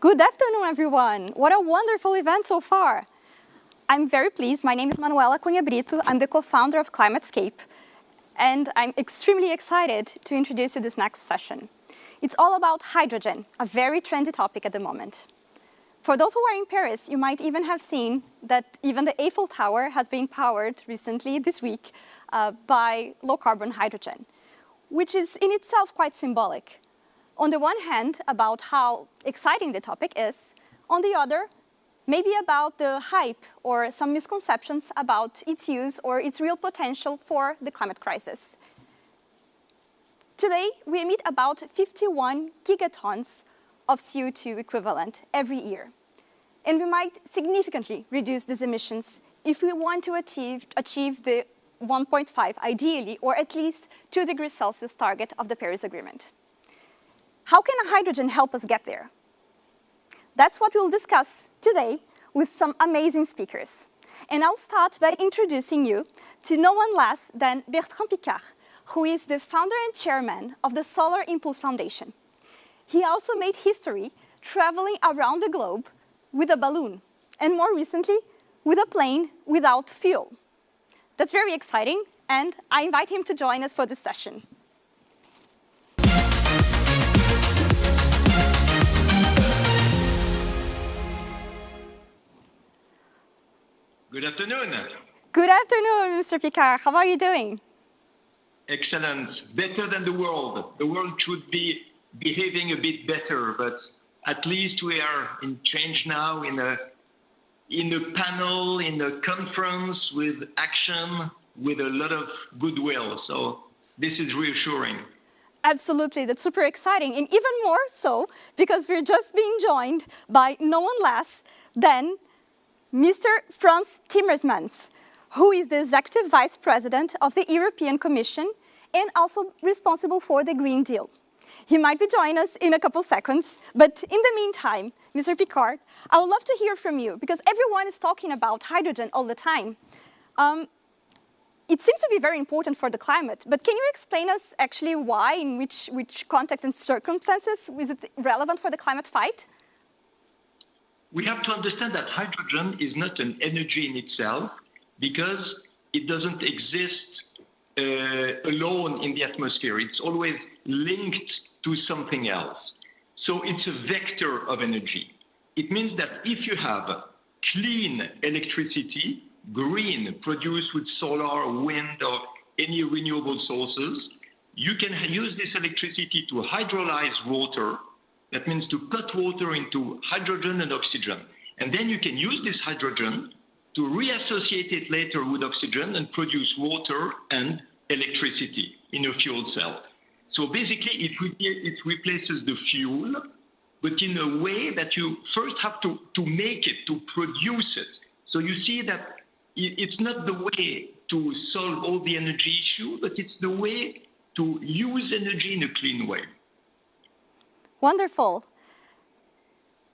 Good afternoon, everyone. What a wonderful event so far. I'm very pleased. My name is Manuella Brito. I'm the co-founder of Climatescape, and I'm extremely excited to introduce you this next session. It's all about hydrogen, a very trendy topic at the moment. For those who are in Paris, you might even have seen that even the Eiffel Tower has been powered recently, this week, by low-carbon hydrogen, which is in itself quite symbolic. On the one hand, about how exciting the topic is. On the other, maybe about the hype or some misconceptions about its use or its real potential for the climate crisis. Today, we emit about 51 gigatons of CO2 equivalent every year. And we might significantly reduce these emissions if we want to achieve the 1.5, ideally, or at least 2 degrees Celsius target of the Paris Agreement. How can hydrogen help us get there? That's what we'll discuss today with some amazing speakers. And I'll start by introducing you to no one less than Bertrand Piccard, who is the founder and chairman of the Solar Impulse Foundation. He also made history traveling around the globe with a balloon, and more recently, with a plane without fuel. That's very exciting, and I invite him to join us for this session. Good afternoon. Good afternoon, Mr. Piccard. How are you doing? Excellent. Better than the world. The world should be behaving a bit better, but at least we are in ChangeNOW, in a panel, in a conference with action, with a lot of goodwill. So this is reassuring. Absolutely, that's super exciting. And even more so, because we're just being joined by no one less than Mr. Frans Timmermans, who is the Executive Vice President of the European Commission and also responsible for the Green Deal. He might be joining us in a couple seconds, but in the meantime, Mr. Piccard, I would love to hear from you, because everyone is talking about hydrogen all the time. It seems to be very important for the climate, but can you explain us actually why, in which context and circumstances is it relevant for the climate fight? We have to understand that hydrogen is not an energy in itself because it doesn't exist alone in the atmosphere. It's always linked to something else. So it's a vector of energy. It means that if you have clean electricity, green, produced with solar, wind, or any renewable sources, you can use this electricity to hydrolyze water. That means to put water into hydrogen and oxygen. And then you can use this hydrogen to reassociate it later with oxygen and produce water and electricity in a fuel cell. So basically it replaces the fuel, but in a way that you first have to make it, to produce it. So you see that it's not the way to solve all the energy issue, but it's the way to use energy in a clean way. Wonderful.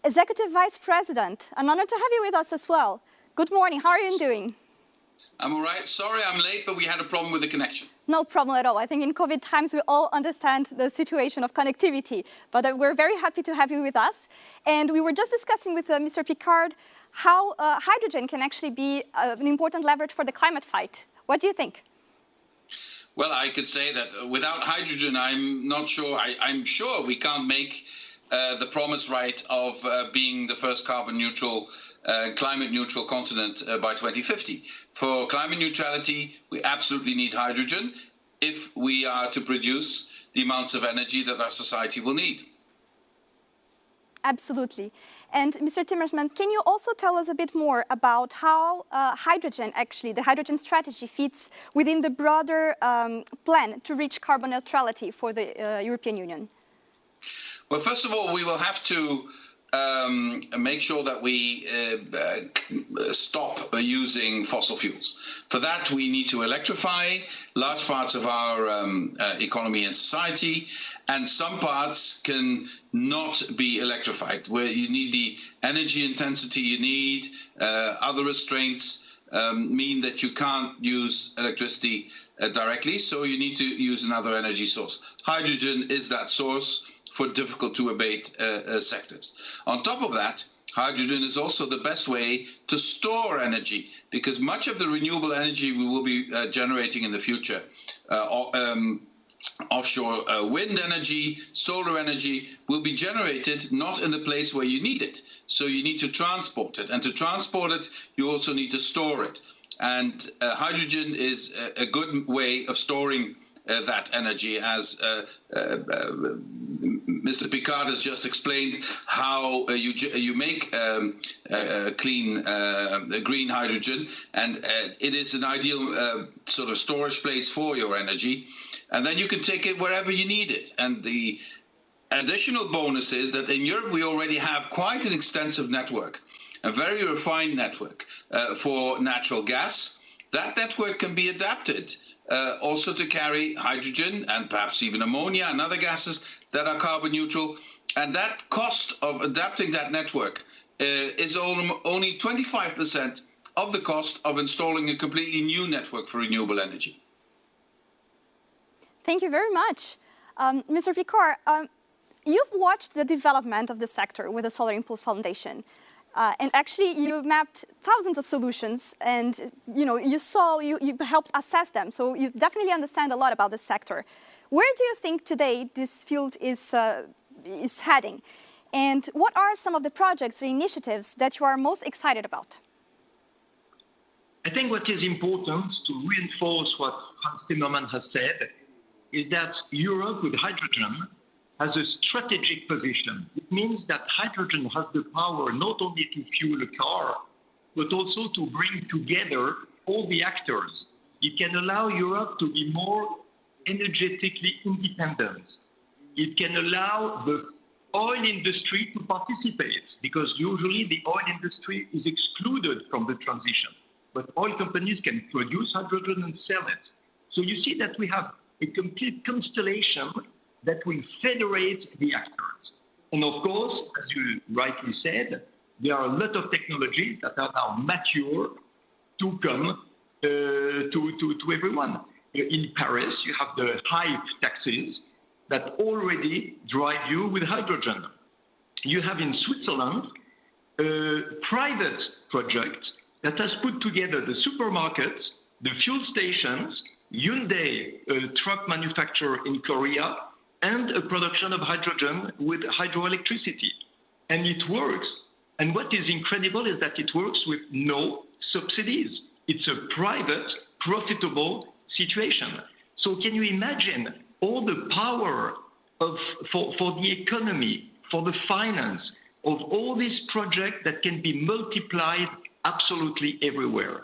Executive Vice President, an honor to have you with us as well. Good morning, how are you doing? I'm all right. Sorry I'm late, but we had a problem with the connection. No problem at all. I think in COVID times we all understand the situation of connectivity, but we're very happy to have you with us. And we were just discussing with Mr. Piccard how hydrogen can actually be an important leverage for the climate fight. What do you think? Well, I could say that without hydrogen, I'm not sure. I'm sure we can't make the promise right of being the first carbon neutral, climate neutral continent by 2050. For climate neutrality, we absolutely need hydrogen if we are to produce the amounts of energy that our society will need. Absolutely. And Mr. Timmermans, can you also tell us a bit more about how hydrogen, actually, the hydrogen strategy fits within the broader plan to reach carbon neutrality for the European Union? Well, first of all, we will have to make sure that we stop using fossil fuels. For that, we need to electrify large parts of our economy and society, and some parts can not be electrified, where you need the energy intensity you need. Other restraints mean that you can't use electricity directly, so you need to use another energy source. Hydrogen is that source for difficult to abate sectors. On top of that, hydrogen is also the best way to store energy, because much of the renewable energy we will be generating in the future, offshore wind energy, solar energy, will be generated not in the place where you need it. So you need to transport it. And to transport it, you also need to store it. And hydrogen is a good way of storing that energy, as Mr. Piccard has just explained how you make clean green hydrogen, and it is an ideal sort of storage place for your energy, and then you can take it wherever you need it. And the additional bonus is that in Europe we already have quite an extensive network, a very refined network for natural gas. That network can be adapted also to carry hydrogen and perhaps even ammonia and other gases that are carbon neutral. And that cost of adapting that network is only 25% of the cost of installing a completely new network for renewable energy. Thank you very much. Mr. Piccard, you've watched the development of the sector with the Solar Impulse Foundation. And actually, you mapped thousands of solutions, and you helped assess them. So you definitely understand a lot about the sector. Where do you think today this field is heading? And what are some of the projects or initiatives that you are most excited about? I think what is important to reinforce what Frans Timmermans has said is that Europe with hydrogen has a strategic position. It means that hydrogen has the power not only to fuel a car, but also to bring together all the actors. It can allow Europe to be more energetically independent. It can allow the oil industry to participate, because usually the oil industry is excluded from the transition. But oil companies can produce hydrogen and sell it. So you see that we have a complete constellation that will federate the actors. And of course, as you rightly said, there are a lot of technologies that are now mature to come to everyone. In Paris, you have the Lhyfe taxis that already drive you with hydrogen. You have in Switzerland a private project that has put together the supermarkets, the fuel stations, Hyundai, a truck manufacturer in Korea, and a production of hydrogen with hydroelectricity. And it works. And what is incredible is that it works with no subsidies. It's a private, profitable situation. So can you imagine all the power for the economy, for the finance, of all these projects that can be multiplied absolutely everywhere?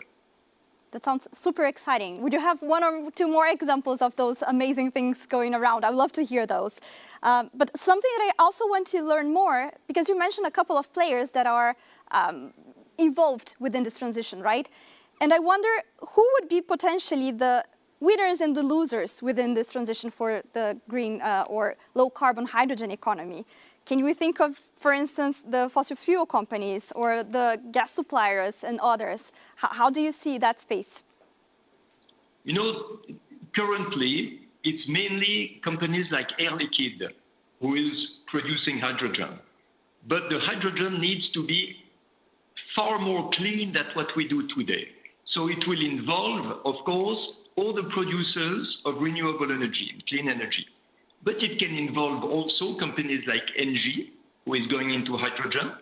That sounds super exciting. Would you have one or two more examples of those amazing things going around? I would love to hear those. But something that I also want to learn more, because you mentioned a couple of players that are involved within this transition, right? And I wonder who would be potentially the winners and the losers within this transition for the green or low carbon hydrogen economy. Can we think of, for instance, the fossil fuel companies or the gas suppliers and others? How do you see that space? You know, currently, it's mainly companies like Air Liquide who is producing hydrogen. But the hydrogen needs to be far more clean than what we do today. So it will involve, of course, all the producers of renewable energy, clean energy. But it can involve also companies like Engie, who is going into hydrogen.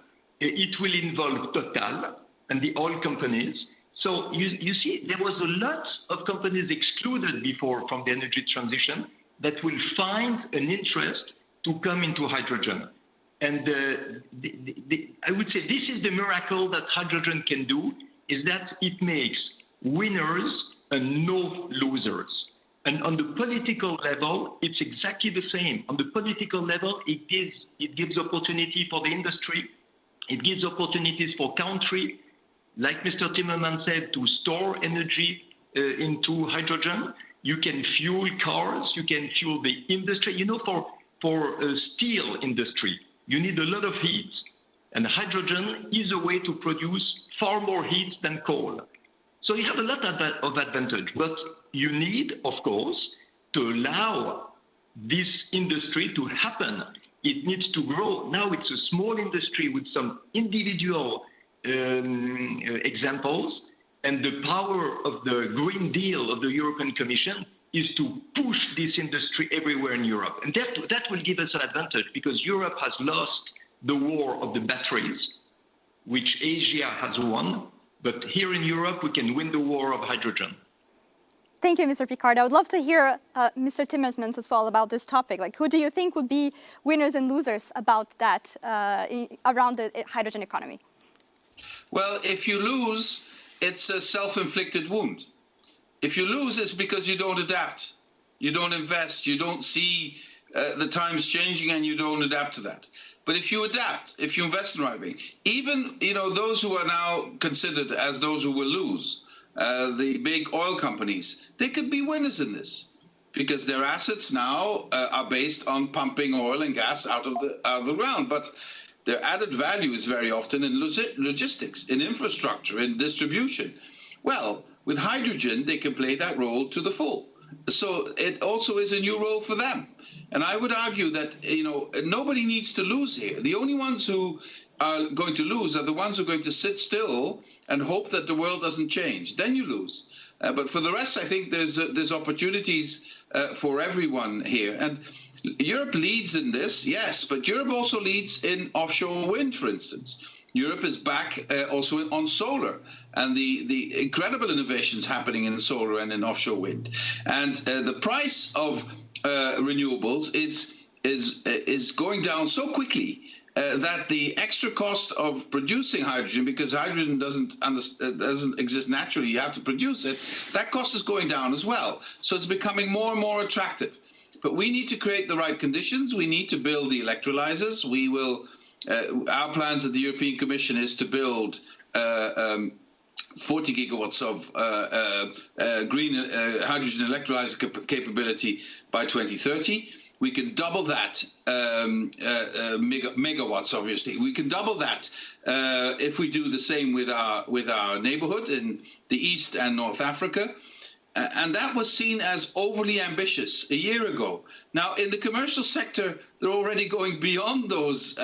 It will involve Total and the oil companies. So you see, there was a lot of companies excluded before from the energy transition that will find an interest to come into hydrogen. And I would say this is the miracle that hydrogen can do, is that it makes winners and no losers. And on the political level, it's exactly the same. On the political level, it gives opportunity for the industry. It gives opportunities for country, like Mr. Timmermans said, to store energy into hydrogen. You can fuel cars, you can fuel the industry. You know, for steel industry, you need a lot of heat. And hydrogen is a way to produce far more heat than coal. So you have a lot of advantage, but you need, of course, to allow this industry to happen. It needs to grow. Now it's a small industry with some individual examples, and the power of the Green Deal of the European Commission is to push this industry everywhere in Europe. And that will give us an advantage, because Europe has lost the war of the batteries, which Asia has won. But here in Europe, we can win the war of hydrogen. Thank you, Mr. Piccard. I would love to hear Mr. Timmermans as well about this topic. Like, who do you think would be winners and losers about that around the hydrogen economy? Well, if you lose, it's a self-inflicted wound. If you lose, it's because you don't adapt, you don't invest, you don't see the times changing, and you don't adapt to that. But if you adapt, if you invest in the right way, even those who are now considered as those who will lose, the big oil companies, they could be winners in this, because their assets now are based on pumping oil and gas out of the ground. But their added value is very often in logistics, in infrastructure, in distribution. Well, with hydrogen, they can play that role to the full. So it also is a new role for them. And I would argue that, nobody needs to lose here. The only ones who are going to lose are the ones who are going to sit still and hope that the world doesn't change. Then you lose. But for the rest, I think there's opportunities for everyone here. And Europe leads in this, yes, but Europe also leads in offshore wind, for instance. Europe is back also on solar, and the incredible innovations happening in solar and in offshore wind. And the price of renewables is going down so quickly that the extra cost of producing hydrogen, because hydrogen doesn't exist naturally, you have to produce it, that cost is going down as well. So it's becoming more and more attractive. But we need to create the right conditions. We need to build the electrolyzers. We will. Our plans at the European Commission is to build 40 gigawatts of green hydrogen electrolyzer capability by 2030. We can double that, megawatts, obviously. We can double that if we do the same with our neighborhood in the East and North Africa. And that was seen as overly ambitious a year ago. Now, in the commercial sector, they're already going beyond those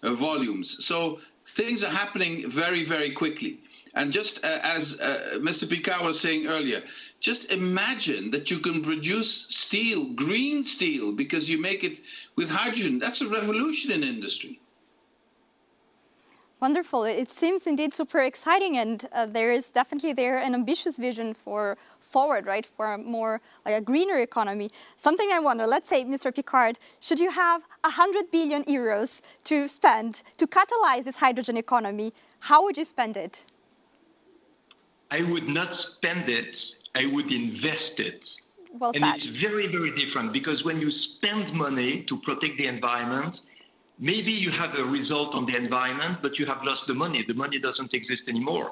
volumes. So things are happening very, very quickly. And just as Mr. Piccard was saying earlier, just imagine that you can produce steel, green steel, because you make it with hydrogen. That's a revolution in industry. Wonderful. It seems indeed super exciting, and there is definitely an ambitious vision forward, right, for a more like a greener economy. Something I wonder, let's say, Mr. Piccard, should you have 100 billion euros to spend to catalyze this hydrogen economy, how would you spend it? I would not spend it, I would invest it. Well said. And it's very, very different, because when you spend money to protect the environment, maybe you have a result on the environment, but you have lost the money. The money doesn't exist anymore.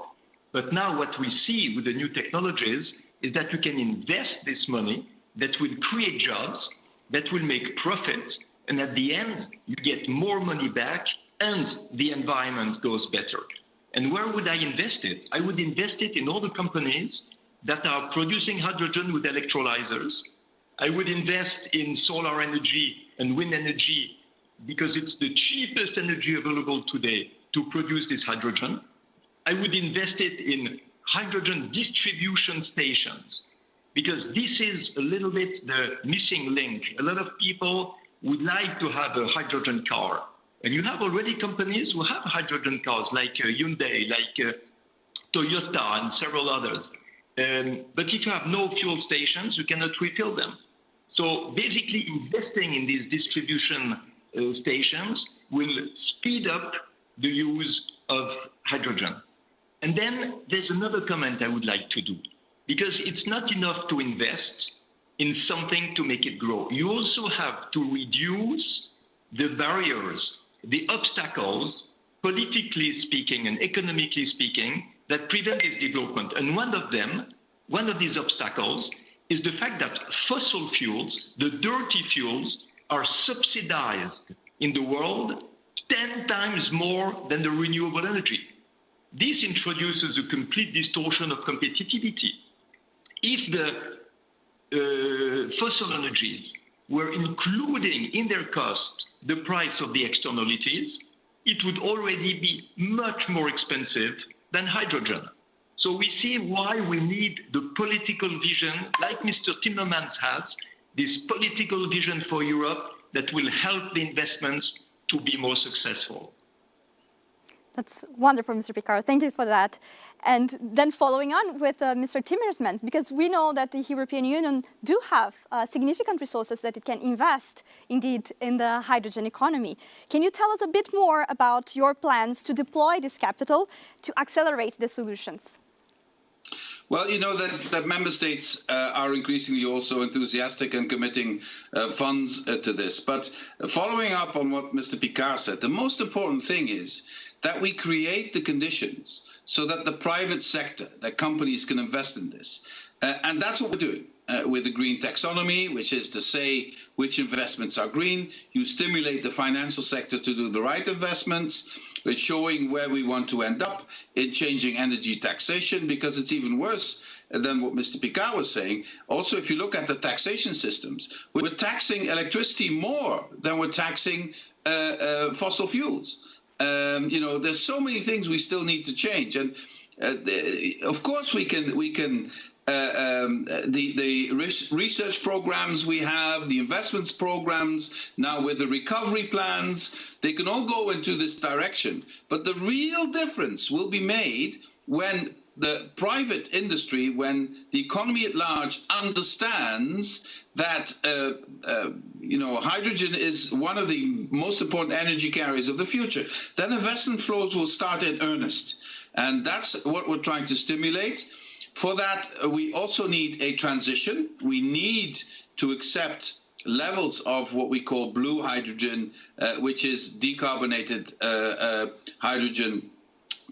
But now what we see with the new technologies is that you can invest this money that will create jobs, that will make profit, and at the end, you get more money back and the environment goes better. And where would I invest it? I would invest it in all the companies that are producing hydrogen with electrolyzers. I would invest in solar energy and wind energy, because it's the cheapest energy available today to produce this hydrogen. I would invest it in hydrogen distribution stations, because this is a little bit the missing link. A lot of people would like to have a hydrogen car. And you have already companies who have hydrogen cars, like Hyundai, like Toyota, and several others. But if you have no fuel stations, you cannot refill them. So basically, investing in these distribution stations will speed up the use of hydrogen. And then there's another comment I would like to do, because it's not enough to invest in something to make it grow. You also have to reduce the barriers, the obstacles, politically speaking and economically speaking, that prevent this development. And one of these obstacles is the fact that fossil fuels, the dirty fuels, are subsidized in the world 10 times more than the renewable energy. This introduces a complete distortion of competitivity. If the fossil energies were including in their cost the price of the externalities, it would already be much more expensive than hydrogen. So we see why we need the political vision, like Mr. Timmermans has, this political vision for Europe that will help the investments to be more successful. That's wonderful, Mr. Piccard. Thank you for that. And then following on with Mr. Timmermans, because we know that the European Union do have significant resources that it can invest, indeed, in the hydrogen economy. Can you tell us a bit more about your plans to deploy this capital to accelerate the solutions? Well, you know that member states are increasingly also enthusiastic and committing funds to this. But following up on what Mr. Piccard said, the most important thing is that we create the conditions so that the private sector, that companies can invest in this. And that's what we're doing with the green taxonomy, which is to say which investments are green. You stimulate the financial sector to do the right investments. We're showing where we want to end up in changing energy taxation, because it's even worse than what Mr. Piccard was saying. Also, if you look at the taxation systems, we're taxing electricity more than we're taxing fossil fuels. You know, there's so many things we still need to change, and of course we can. The research programs we have, the investments programs, now with the recovery plans, they can all go into this direction. But the real difference will be made when the private industry, when the economy at large understands that you know, hydrogen is one of the most important energy carriers of the future. Then investment flows will start in earnest. And that's what we're trying to stimulate. For that, we also need a transition. We need to accept levels of what we call blue hydrogen, which is decarbonated hydrogen,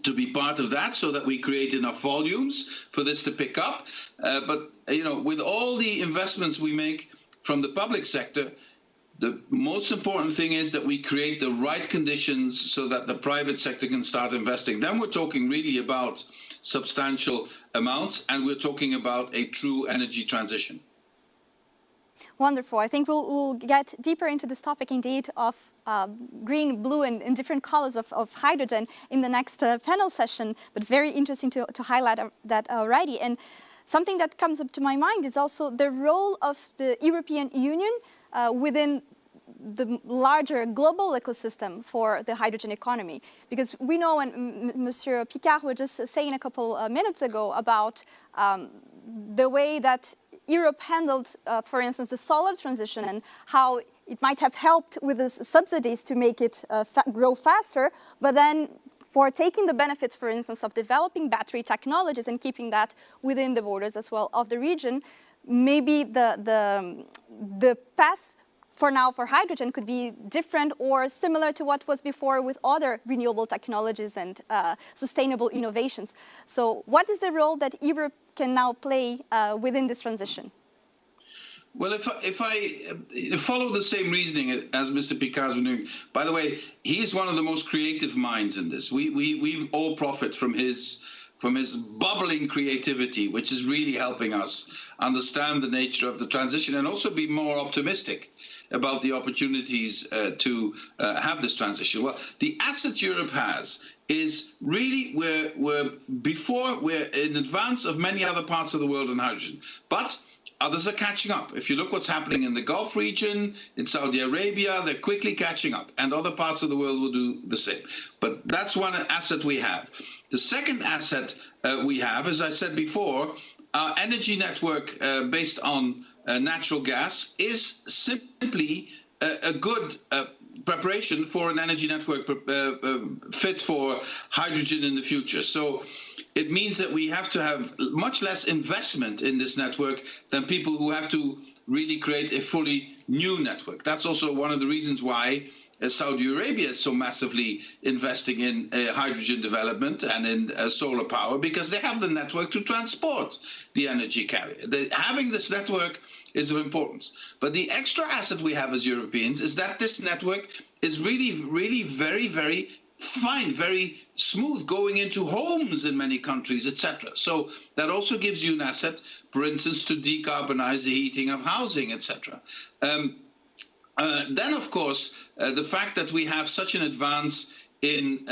to be part of that, so that we create enough volumes for this to pick up. But you know, with all the investments we make from the public sector, the most important thing is that we create the right conditions so that the private sector can start investing. Then we're talking really about substantial amounts, and we're talking about a true energy transition. Wonderful. I think we'll get deeper into this topic indeed of green, blue, and different colors of hydrogen in the next panel session. But it's very interesting to highlight that already. And something that comes up to my mind is also the role of the European Union within the larger global ecosystem for the hydrogen economy. Because we know, and Monsieur Piccard was just saying a couple minutes ago about the way that Europe handled, for instance, the solar transition and how it might have helped with the subsidies to make it grow faster, but then for taking the benefits, for instance, of developing battery technologies and keeping that within the borders as well of the region, maybe the path for now for hydrogen could be different or similar to what was before with other renewable technologies and sustainable innovations. So what is the role that Europe can now play within this transition? Well, if I follow the same reasoning as Mr. Piccard's been doing, by the way, he is one of the most creative minds in this. We all profit from his bubbling creativity, which is really helping us understand the nature of the transition and also be more optimistic about the opportunities to have this transition. Well, the asset Europe has is really we're in advance of many other parts of the world in hydrogen, but others are catching up. If you look what's happening in the Gulf region, in Saudi Arabia, they're quickly catching up, and other parts of the world will do the same. But that's one asset we have. The second asset we have, as I said before, our energy network based on natural gas is simply a good preparation for an energy network fit for hydrogen in the future. So it means that we have to have much less investment in this network than people who have to really create a fully new network. That's also one of the reasons why Saudi Arabia is so massively investing in hydrogen development and in solar power, because they have the network to transport the energy carrier. Having this network is of importance. But the extra asset we have as Europeans is that this network is really, really very, very fine, very smooth, going into homes in many countries, etc. So that also gives you an asset, for instance, to decarbonize the heating of housing, etc. Then, of course, the fact that we have such an advance in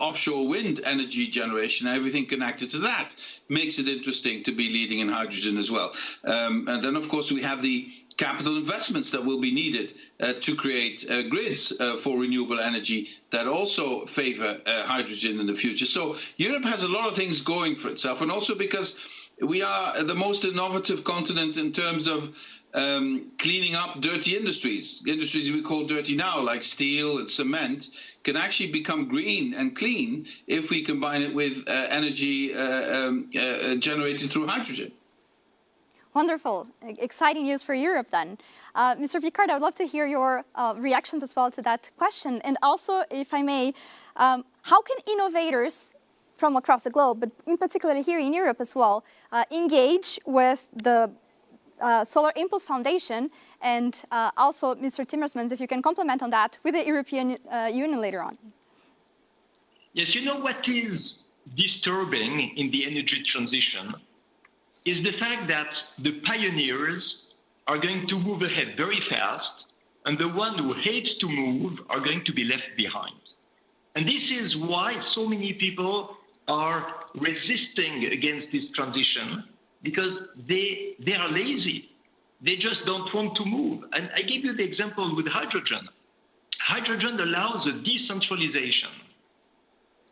offshore wind energy generation, everything connected to that, makes it interesting to be leading in hydrogen as well. And then, of course, we have the capital investments that will be needed to create grids for renewable energy that also favor hydrogen in the future. So Europe has a lot of things going for itself, and also because we are the most innovative continent in terms of cleaning up dirty industries. Industries we call dirty now, like steel and cement, can actually become green and clean if we combine it with energy generated through hydrogen. Wonderful. Exciting news for Europe then. Mr. Piccard, I would love to hear your reactions as well to that question. And also, if I may, how can innovators from across the globe, but in particular here in Europe as well, engage with the Solar Impulse Foundation, and also Mr. Timmermans, if you can comment on that, with the European Union later on? Yes, you know what is disturbing in the energy transition is the fact that the pioneers are going to move ahead very fast, and the ones who hate to move are going to be left behind. And this is why so many people are resisting against this transition, because they are lazy. They just don't want to move. And I give you the example with hydrogen. Hydrogen allows a decentralization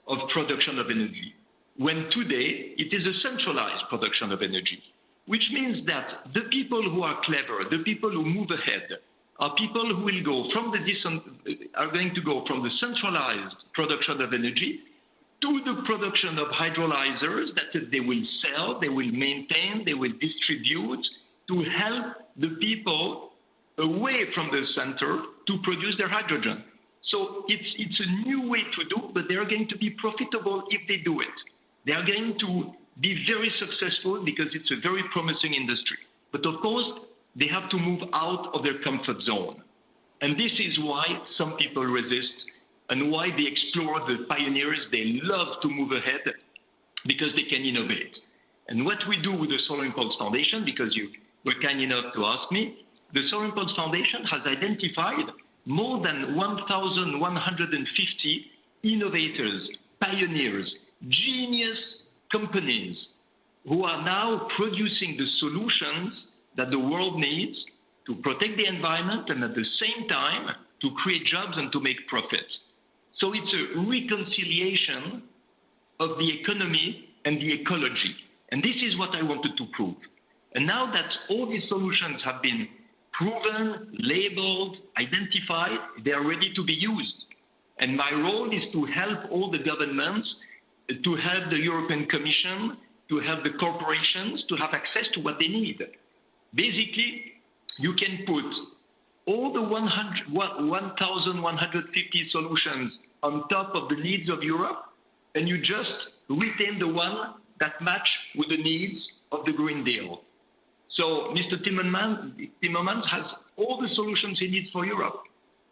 of production of energy, when today it is a centralized production of energy, which means that the people who are clever, the people who move ahead, are people who will go from are going to go from the centralized production of energy to the production of hydrolyzers that they will sell, they will maintain, they will distribute to help the people away from the center to produce their hydrogen. So it's a new way to do, but they are going to be profitable if they do it. They are going to be very successful because it's a very promising industry. But of course, they have to move out of their comfort zone. And this is why some people resist, and why they explore, the pioneers, they love to move ahead because they can innovate. And what we do with the Solar Impulse Foundation, because you were kind enough to ask me, the Solar Impulse Foundation has identified more than 1,150 innovators, pioneers, genius companies who are now producing the solutions that the world needs to protect the environment and at the same time to create jobs and to make profits. So it's a reconciliation of the economy and the ecology. And this is what I wanted to prove. And now that all these solutions have been proven, labeled, identified, they are ready to be used. And my role is to help all the governments, to help the European Commission, to help the corporations to have access to what they need. Basically, you can put all the 1,150 solutions on top of the needs of Europe, and you just retain the one that match with the needs of the Green Deal. So Mr. Timmermans has all the solutions he needs for Europe.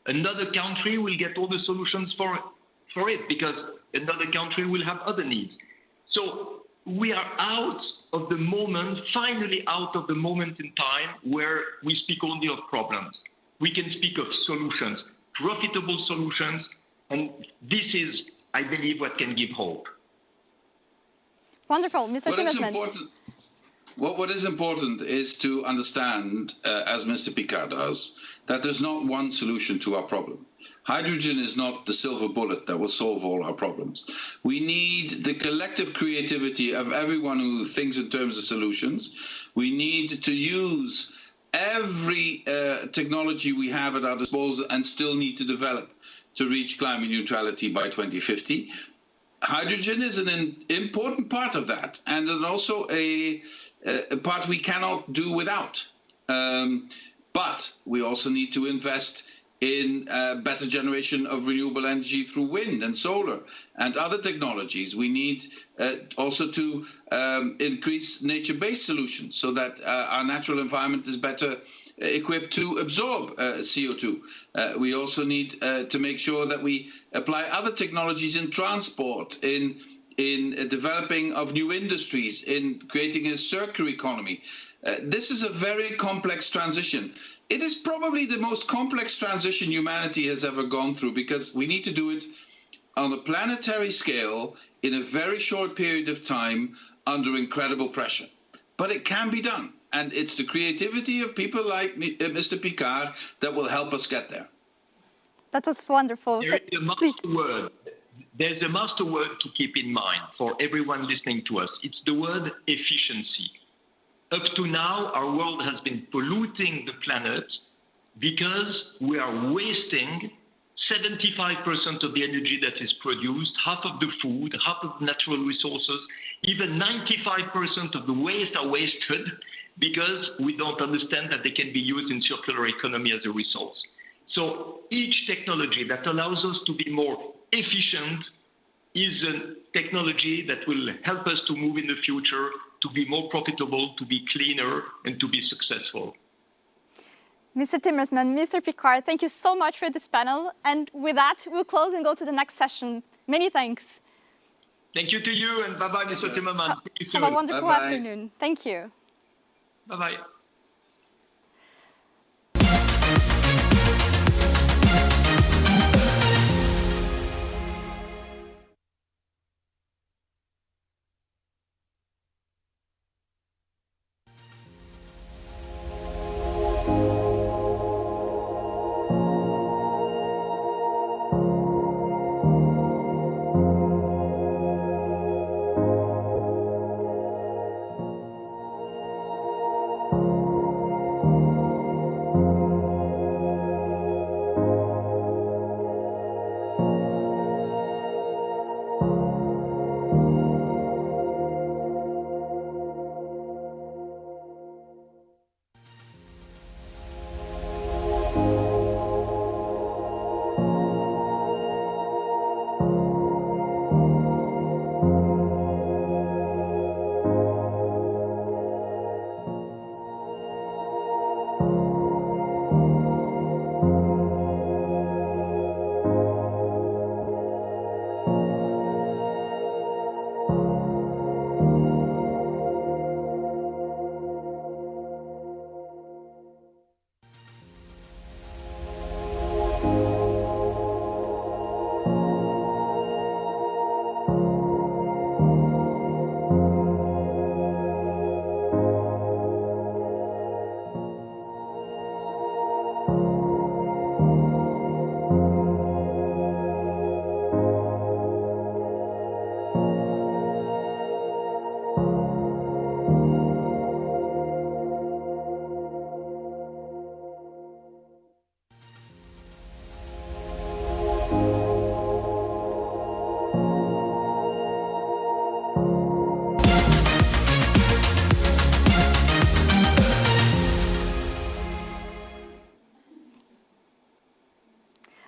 Another country will get all the solutions for it, because another country will have other needs. So we are out of the moment, finally out of the moment in time where we speak only of problems. We can speak of solutions, profitable solutions, and this is, I believe, what can give hope. Wonderful. Mr. Timmermans. What is important is to understand, as Mr. Piccard does, that there's not one solution to our problem. Hydrogen is not the silver bullet that will solve all our problems. We need the collective creativity of everyone who thinks in terms of solutions. We need to use every technology we have at our disposal and still need to develop to reach climate neutrality by 2050. Hydrogen is an important part of that, and also a part we cannot do without. But we also need to invest in better generation of renewable energy through wind and solar and other technologies. We need also to increase nature-based solutions so that our natural environment is better equipped to absorb CO2. We also need to make sure that we apply other technologies in transport, in developing of new industries, in creating a circular economy. This is a very complex transition. It is probably the most complex transition humanity has ever gone through, because we need to do it on a planetary scale in a very short period of time under incredible pressure. But it can be done. And it's the creativity of people like Mr. Piccard that will help us get there. That was wonderful. There is a master word. There's a master word to keep in mind for everyone listening to us. It's the word efficiency. Up to now, our world has been polluting the planet because we are wasting 75% of the energy that is produced, half of the food, half of the natural resources, even 95% of the waste are wasted because we don't understand that they can be used in circular economy as a resource. So each technology that allows us to be more efficient is a technology that will help us to move in the future, to be more profitable, to be cleaner, and to be successful. Mr. Timmermans, Mr. Piccard, thank you so much for this panel. And with that, we'll close and go to the next session. Many thanks. Thank you to you, and bye-bye, Mr. Timmermans. See you soon. Have a wonderful Bye-bye. afternoon. Thank you. Bye-bye.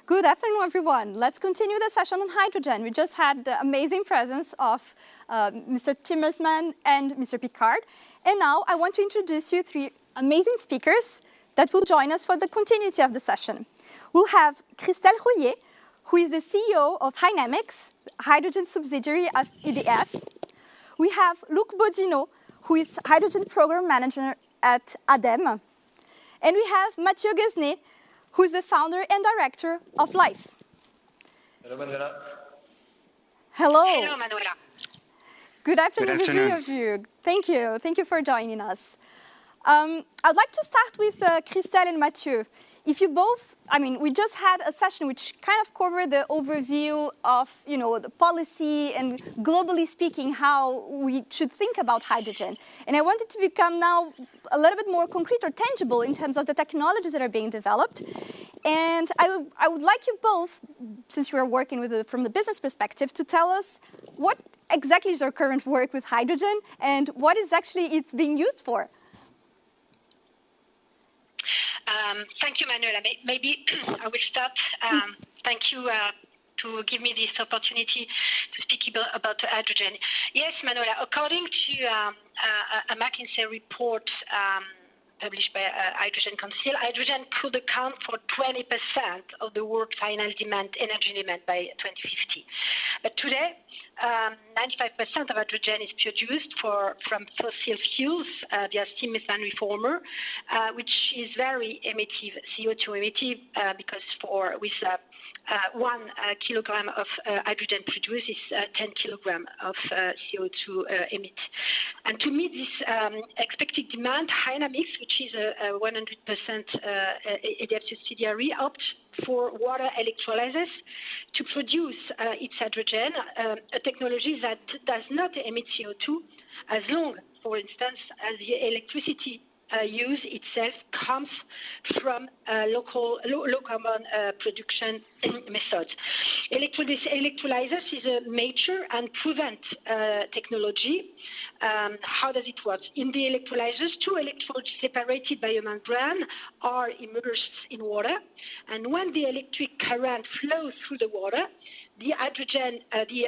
Good afternoon, everyone. Let's continue the session on hydrogen. We just had the amazing presence of Mr. Timmermans and Mr. Piccard. And now I want to introduce you three amazing speakers that will join us for the continuity of the session. We'll have Christelle Rouillé, who is the CEO of Hynamics, hydrogen subsidiary of EDF. We have Luc Bodineau, who is Hydrogen Program Manager at ADEME. And we have Matthieu Guesné, who is the founder and director of Lhyfe. Hello, Manuella. Hello. Hello, Manuella. Good afternoon, the three of you. Thank you. Thank you for joining us. I'd like to start with Christelle and Matthieu. If you both, we just had a session which kind of covered the overview of, the policy and globally speaking, how we should think about hydrogen. And I wanted to become now a little bit more concrete or tangible in terms of the technologies that are being developed. And I would like you both, since you are working with from the business perspective, to tell us what exactly is your current work with hydrogen and what is actually it's being used for. Thank you, Manuela. Maybe I will start. Thank you to give me this opportunity to speak about hydrogen. Yes, Manuela, according to a McKinsey report published by Hydrogen Council, hydrogen could account for 20% of the world final demand, energy demand by 2050. But today, 95% of hydrogen is produced from fossil fuels via steam methane reformer, which is very emittive, CO2 emittive, because with 1 kilogram of hydrogen produced is 10 kilogram of CO2 emit. And to meet this expected demand, Hynamics, which is a 100% ADF subsidiary, opt for water electrolyzers to produce its hydrogen, a technology that does not emit CO2 as long, for instance, as the electricity use itself comes from low carbon production methods. Electrolyzers is a major and proven technology. How does it work? In the electrolyzers, 2 electrodes separated by a membrane are immersed in water, and when the electric current flows through the water, the hydrogen, the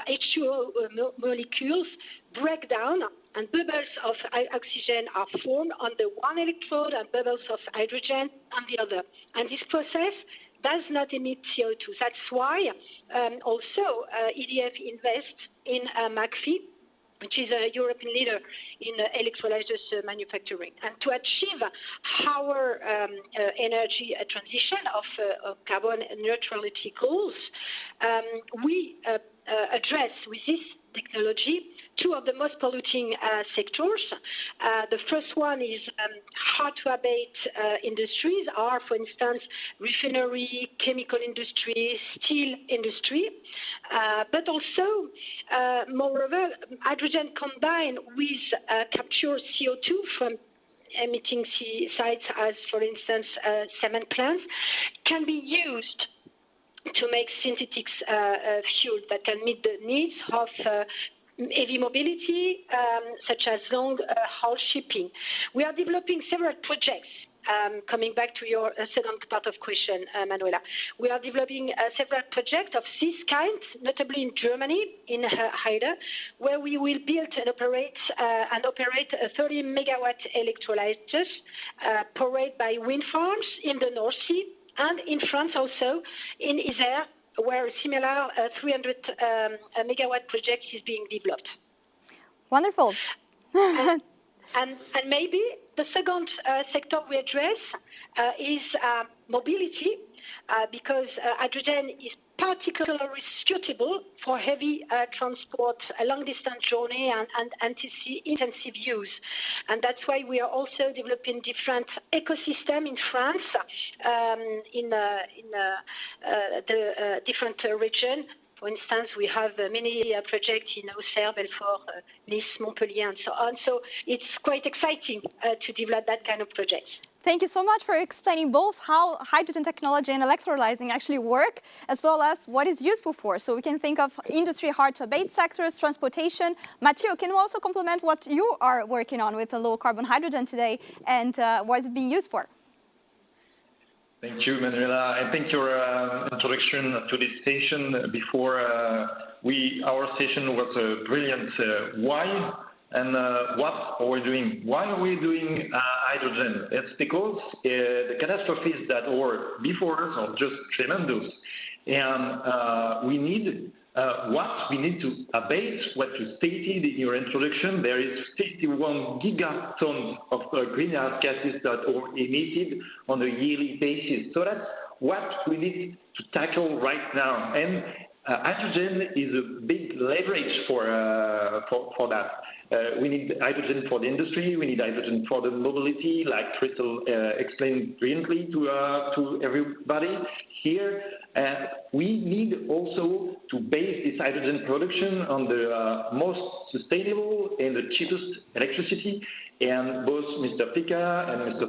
H2O molecules break down, and bubbles of oxygen are formed on the one electrode and bubbles of hydrogen on the other. And this process does not emit CO2. That's why also EDF invests in McPhy, which is a European leader in electrolyzers manufacturing. And to achieve our energy transition of carbon neutrality goals, we address with this technology 2 of the most polluting sectors. The first one is hard to abate industries are, for instance, refinery, chemical industry, steel industry, but also, moreover, hydrogen combined with capture CO2 from emitting sites as, for instance, cement plants, can be used to make synthetic fuel that can meet the needs of heavy mobility, such as long-haul shipping. We are developing several projects. Coming back to your second part of question, Manuela, we are developing several projects of this kind, notably in Germany, in Heide, where we will build and operate 30 megawatt electrolyzers powered by wind farms in the North Sea, and in France also, in Isère, where a similar 300 megawatt project is being developed. Wonderful. And maybe the second sector we address is mobility, because hydrogen is particularly suitable for heavy transport, a long-distance journey, and intensive use. And that's why we are also developing different ecosystems in France, in the different region. For instance, we have many projects in Auxerre, Belfort, Nice, Montpellier, and so on. So it's quite exciting to develop that kind of projects. Thank you so much for explaining both how hydrogen technology and electrolyzing actually work, as well as what it's useful for. So we can think of industry hard-to-abate sectors, transportation. Matthieu, can you also complement what you are working on with the low-carbon hydrogen today, and what is it being used for? Thank you, Manuela. I think your introduction to this session before our session was a brilliant why and what are we doing? Why are we doing hydrogen? It's because the catastrophes that were before us are just tremendous, and we need to abate what you stated in your introduction. There is 51 gigatons of greenhouse gases that are emitted on a yearly basis. So that's what we need to tackle right now. And hydrogen is a big leverage for that. We need hydrogen for the industry. We need hydrogen for the mobility, like Christelle explained brilliantly to everybody here. We need also to base this hydrogen production on the most sustainable and the cheapest electricity. And both Mr. Piccard and Mr.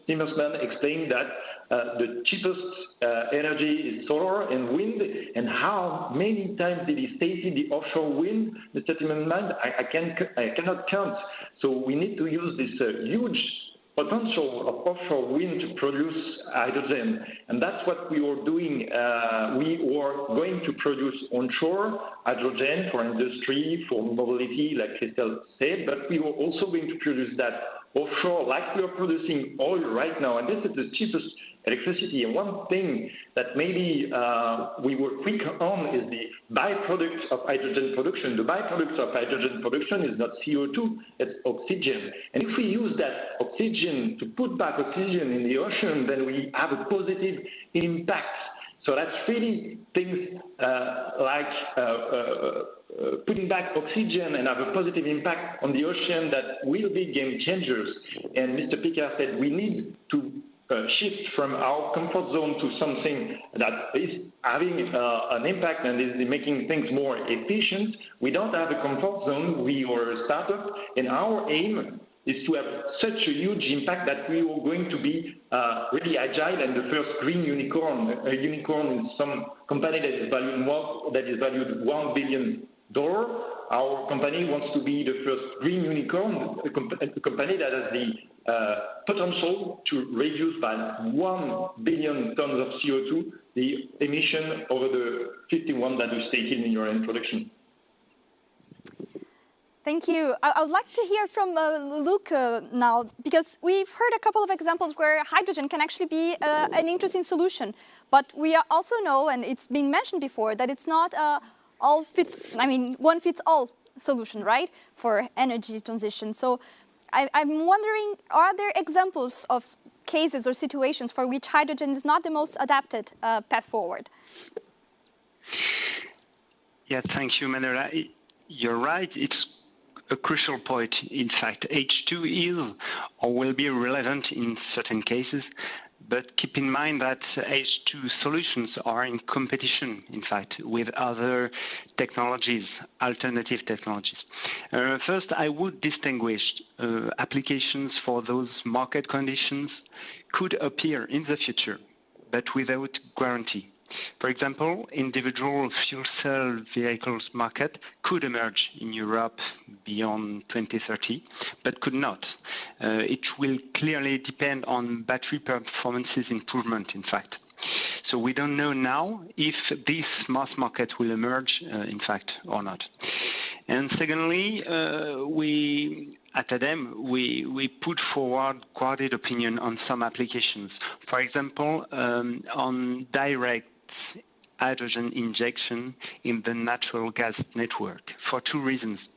Timmermans explained that the cheapest energy is solar and wind. And how many times did he state the offshore wind, Mr. Timmermans? I cannot count. So we need to use this huge potential of offshore wind to produce hydrogen. And that's what we are doing. We are going to produce onshore hydrogen for industry, for mobility, like Christelle said, but we are also going to produce that offshore, like we are producing oil right now. And this is the cheapest electricity. And one thing that maybe we were quick on is the byproduct of hydrogen production. The byproduct of hydrogen production is not CO2, it's oxygen. And if we use that oxygen to put back oxygen in the ocean, then we have a positive impact. So that's really things like putting back oxygen and have a positive impact on the ocean that will be game changers. And Mr. Piccard said we need to shift from our comfort zone to something that is having an impact and is making things more efficient. We don't have a comfort zone. We are a startup, and our aim is to have such a huge impact that we are going to be really agile and the first green unicorn. A unicorn is some company that is valued $1 billion. Our company wants to be the first green unicorn, a company that has the potential to reduce by 1 billion tons of CO2 the emission over the 51 that you stated in your introduction. Thank you. I would like to hear from Luc now, because we've heard a couple of examples where hydrogen can actually be an interesting solution. But we also know, and it's been mentioned before, that it's not one fits all solution, right, for energy transition. So I'm wondering, are there examples of cases or situations for which hydrogen is not the most adapted path forward? Yeah, thank you, Manuela. You're right. It's a crucial point. In fact, H2 is or will be relevant in certain cases, but keep in mind that H2 solutions are in competition, in fact, with other technologies, alternative technologies. First, I would distinguish applications for those market conditions could appear in the future, but without guarantee. For example, individual fuel cell vehicles market could emerge in Europe beyond 2030, but could not. It will clearly depend on battery performances improvement, in fact. So we don't know now if this mass market will emerge, in fact, or not. And secondly, at ADEME, we put forward guarded opinion on some applications. For example, on direct hydrogen injection in the natural gas network for two reasons.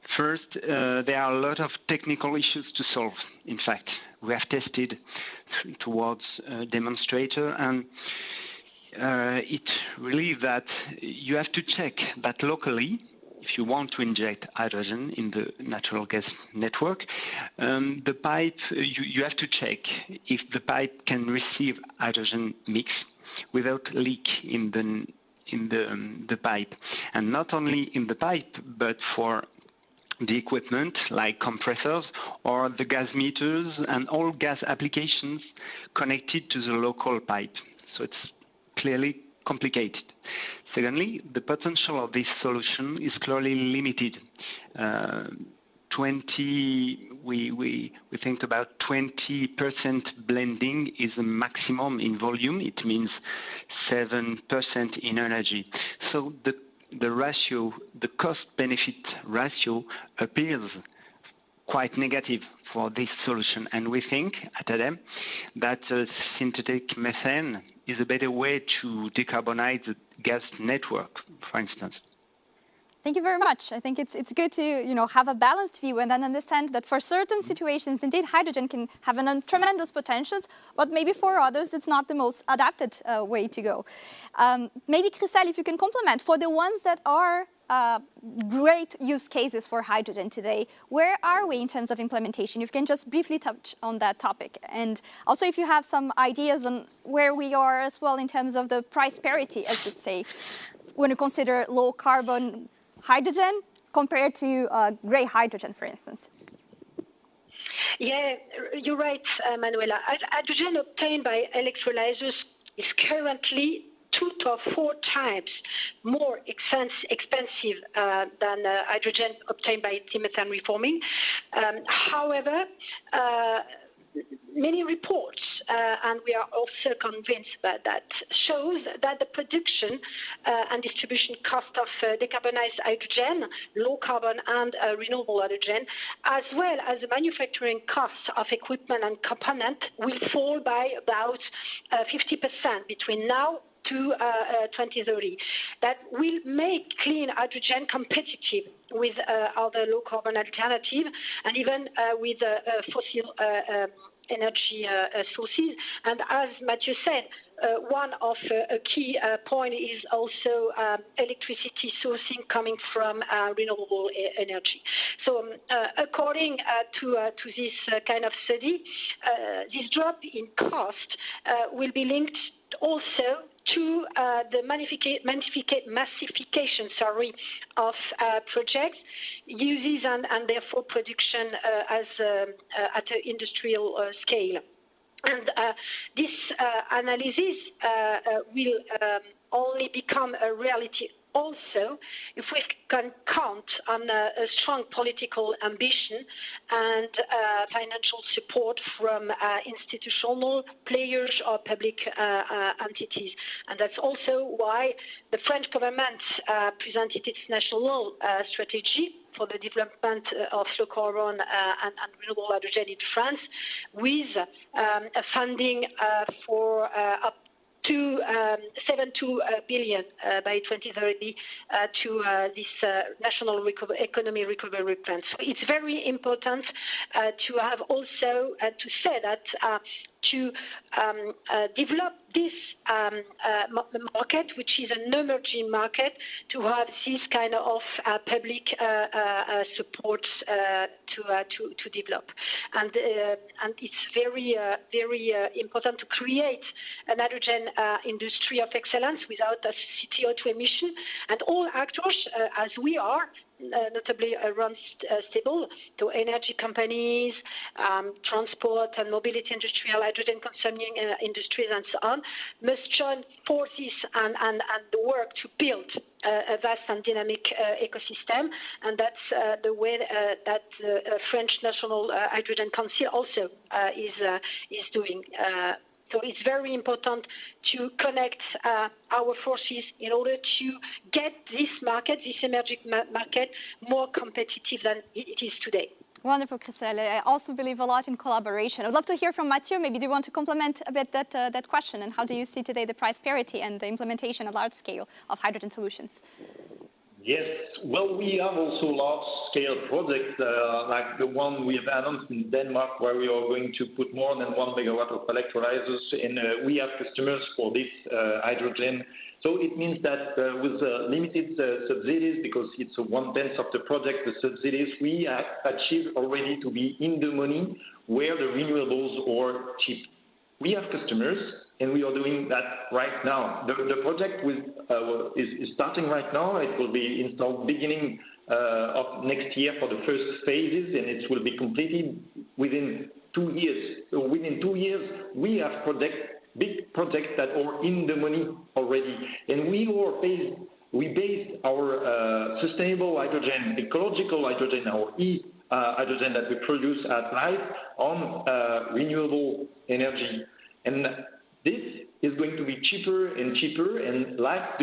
First, there are a lot of technical issues to solve. In fact, we have tested towards a demonstrator, and it really that you have to check that locally, if you want to inject hydrogen in the natural gas network, the pipe, you have to check if the pipe can receive hydrogen mix without leak in the pipe. And not only in the pipe, but for the equipment like compressors or the gas meters and all gas applications connected to the local pipe. So it's clearly complicated. Secondly, the potential of this solution is clearly limited. We think about 20% blending is a maximum in volume. It means 7% in energy. So the ratio, the cost-benefit ratio appears quite negative for this solution. And we think at ADEME that synthetic methane is a better way to decarbonize the gas network, for instance. Thank you very much. I think it's good to have a balanced view and then understand that for certain situations, indeed, hydrogen can have tremendous potentials, but maybe for others, it's not the most adapted way to go. Maybe, Christelle, if you can complement, for the ones that are great use cases for hydrogen today, where are we in terms of implementation? You can just briefly touch on that topic. And also if you have some ideas on where we are as well in terms of the price parity, as you say, when you consider low carbon hydrogen compared to grey hydrogen, for instance. Yeah, you're right, Manuela. Hydrogen obtained by electrolyzers is currently 2 to 4 times more expensive than hydrogen obtained by methane reforming. However, many reports, and we are also convinced about that, shows that the production and distribution cost of decarbonized hydrogen, low carbon and renewable hydrogen, as well as the manufacturing cost of equipment and component will fall by about 50% between now to 2030. That will make clean hydrogen competitive with other low carbon alternative and even with fossil energy sources. And as Matthieu said, one of a key point is also electricity sourcing coming from renewable energy. So according to this kind of study, this drop in cost will be linked also to the massification of projects, uses and therefore production as at an industrial scale. And this analysis will only become a reality also if we can count on a strong political ambition and financial support from institutional players or public entities. And that's also why the French government presented its national strategy for the development of low carbon and renewable hydrogen in France, with a funding for up to 72 billion by 2030 to this national economy recovery plan. So it's very important to have also to say that to develop this market, which is an emerging market, to have this kind of public support to develop. And it's very important to create an hydrogen industry of excellence without a CO2 emission. And all actors, as we are, notably around stable, to energy companies, transport and mobility industrial, hydrogen consuming industries and so on, must join forces and work to build a vast and dynamic ecosystem. And that's the way that the French National Hydrogen Council also is doing. So it's very important to connect our forces in order to get this market, this emerging market, more competitive than it is today. Wonderful, Christelle. I also believe a lot in collaboration. I'd love to hear from Matthieu. Maybe do you want to complement a bit that question? And how do you see today the price parity and the implementation at large scale of hydrogen solutions? Yes, well, we have also large-scale projects like the one we have announced in Denmark, where we are going to put more than 1 megawatt of electrolyzers, and we have customers for this hydrogen. So it means that with limited subsidies, because it's 1/10 of the project, the subsidies, we have achieved already to be in the money where the renewables are cheap. We have customers, and we are doing that right now. The project is starting right now. It will be installed beginning of next year for the first phases, and it will be completed within 2 years. So within 2 years, we have big projects that are in the money already. And we based our sustainable hydrogen, ecological hydrogen, our hydrogen that we produce at Lhyfe on renewable energy. And this is going to be cheaper and cheaper, and like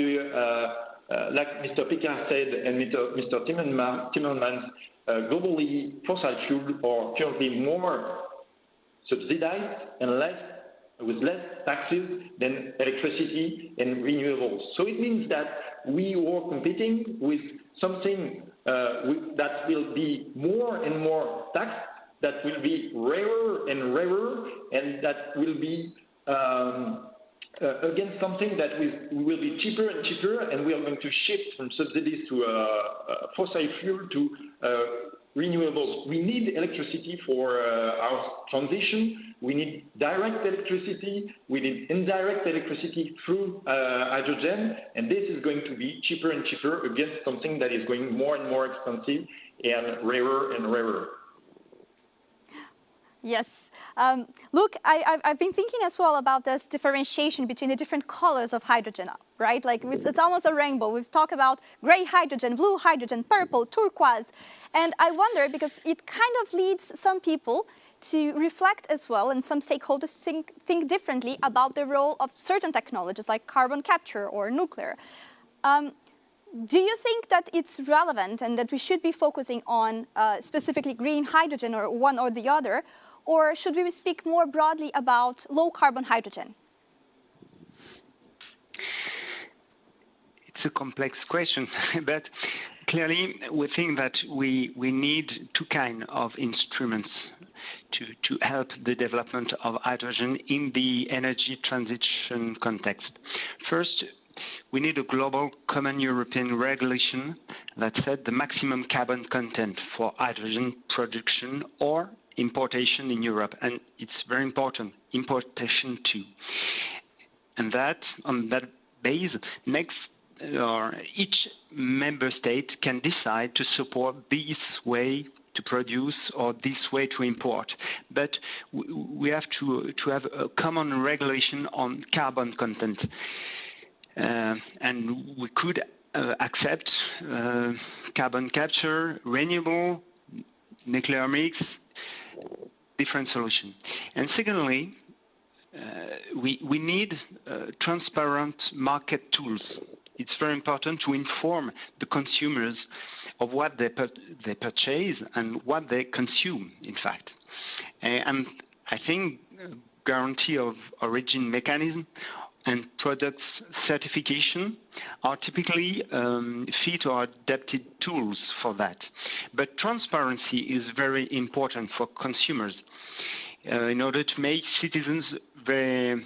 Mr. Piccard said and Mr. Timmermans, globally fossil fuel are currently more subsidized and with less taxes than electricity and renewables. So it means that we are competing with something that will be more and more taxed, that will be rarer and rarer, and that will be against something that will be cheaper and cheaper, and we are going to shift from subsidies to fossil fuel to renewables. We need electricity for our transition. We need direct electricity. We need indirect electricity through hydrogen, and this is going to be cheaper and cheaper against something that is going more and more expensive and rarer and rarer. Yes. Luc, I've been thinking as well about this differentiation between the different colors of hydrogen, right? Like it's almost a rainbow. We've talked about gray hydrogen, blue hydrogen, purple, turquoise. And I wonder, because it kind of leads some people to reflect as well, and some stakeholders think differently about the role of certain technologies like carbon capture or nuclear. Do you think that it's relevant and that we should be focusing on specifically green hydrogen or one or the other, or should we speak more broadly about low carbon hydrogen? It's a complex question, but clearly we think that we need two kinds of instruments to help the development of hydrogen in the energy transition context. First, we need a global common European regulation that set the maximum carbon content for hydrogen production or importation in Europe. And it's very important, importation too. And that, on that base, each member state can decide to support this way to produce or this way to import. But we have to have a common regulation on carbon content. And we could accept carbon capture, renewable, nuclear mix, different solution. And secondly, we need transparent market tools. It's very important to inform the consumers of what they purchase and what they consume, in fact. And I think guarantee of origin mechanism and products certification are typically fit or adapted tools for that. But transparency is very important for consumers in order to make citizens very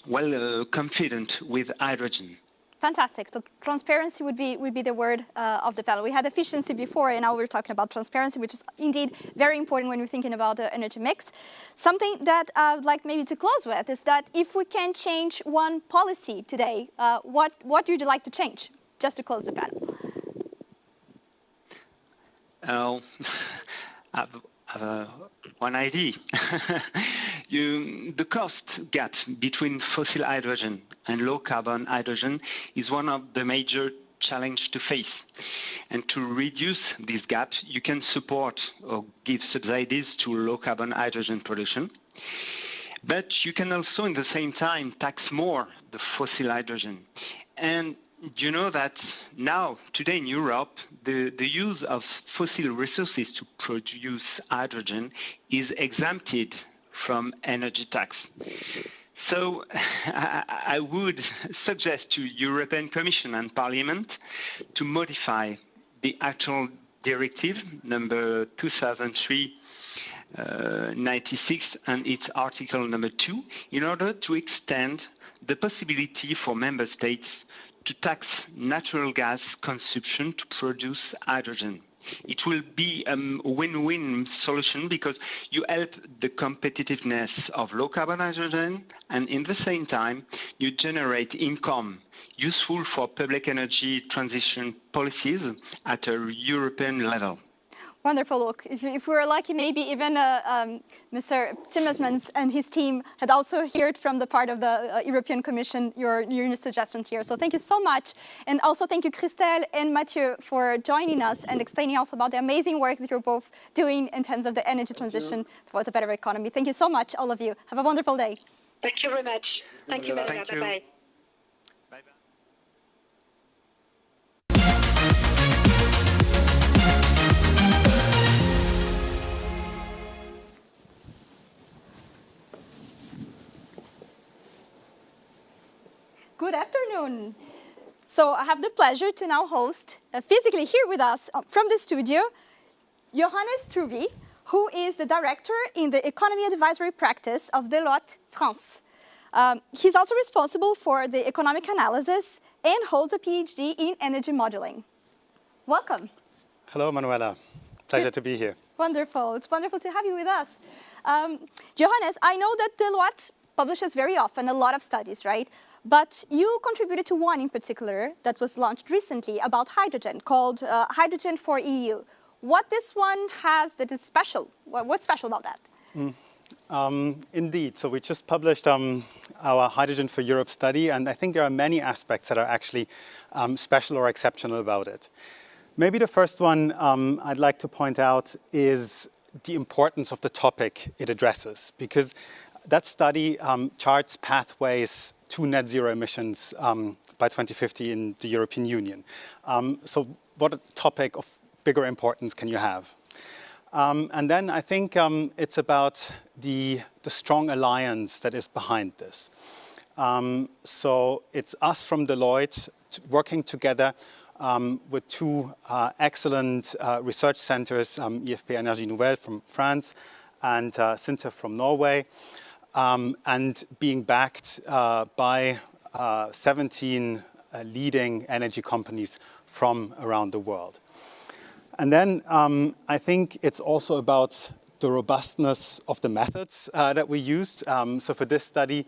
well confident with hydrogen. Fantastic. So transparency would be the word of the panel. We had efficiency before, and now we're talking about transparency, which is indeed very important when we're thinking about the energy mix. Something that I would like maybe to close with is that if we can change one policy today, what would you like to change? Just to close the panel. One idea. The cost gap between fossil hydrogen and low carbon hydrogen is one of the major challenges to face. And to reduce this gap, you can support or give subsidies to low carbon hydrogen production. But you can also, in the same time, tax more the fossil hydrogen. And you know that now, today in Europe, the use of fossil resources to produce hydrogen is exempted from energy tax. So I would suggest to European Commission and Parliament to modify the actual directive number 2003-96 and its article number 2 in order to extend the possibility for member states to tax natural gas consumption to produce hydrogen. It will be a win-win solution because you help the competitiveness of low-carbon hydrogen, and in the same time, you generate income useful for public energy transition policies at a European level. Wonderful, Luc. If we were lucky, maybe even Mr. Timmermans and his team had also heard from the part of the European Commission your suggestion here. So thank you so much. And also thank you, Christelle and Matthieu, for joining us and explaining also about the amazing work that you're both doing in terms of the energy transition towards a better economy. Thank you so much, all of you. Have a wonderful day. Thank you very much. Thank you, Manuella. Bye-bye. Good afternoon. So I have the pleasure to now host, physically here with us from the studio, Johannes Trüby, who is the director in the economy advisory practice of Deloitte, France. He's also responsible for the economic analysis and holds a PhD in energy modeling. Welcome. Hello, Manuella. Pleasure to be here. Wonderful. It's wonderful to have you with us. Johannes, I know that Deloitte publishes very often a lot of studies, right? But you contributed to one in particular that was launched recently about hydrogen, called Hydrogen for EU. What this one has that is special? What's special about that? Indeed. So we just published our Hydrogen for Europe study, and I think there are many aspects that are actually special or exceptional about it. Maybe the first one I'd like to point out is the importance of the topic it addresses, because that study charts pathways to net zero emissions by 2050 in the European Union. So what a topic of bigger importance can you have? And then I think it's about the strong alliance that is behind this. So it's us from Deloitte working together with two excellent research centers, IFP Énergie Nouvelle from France and Sintef from Norway, and being backed by 17 leading energy companies from around the world. And then I think it's also about the robustness of the methods that we used. So for this study,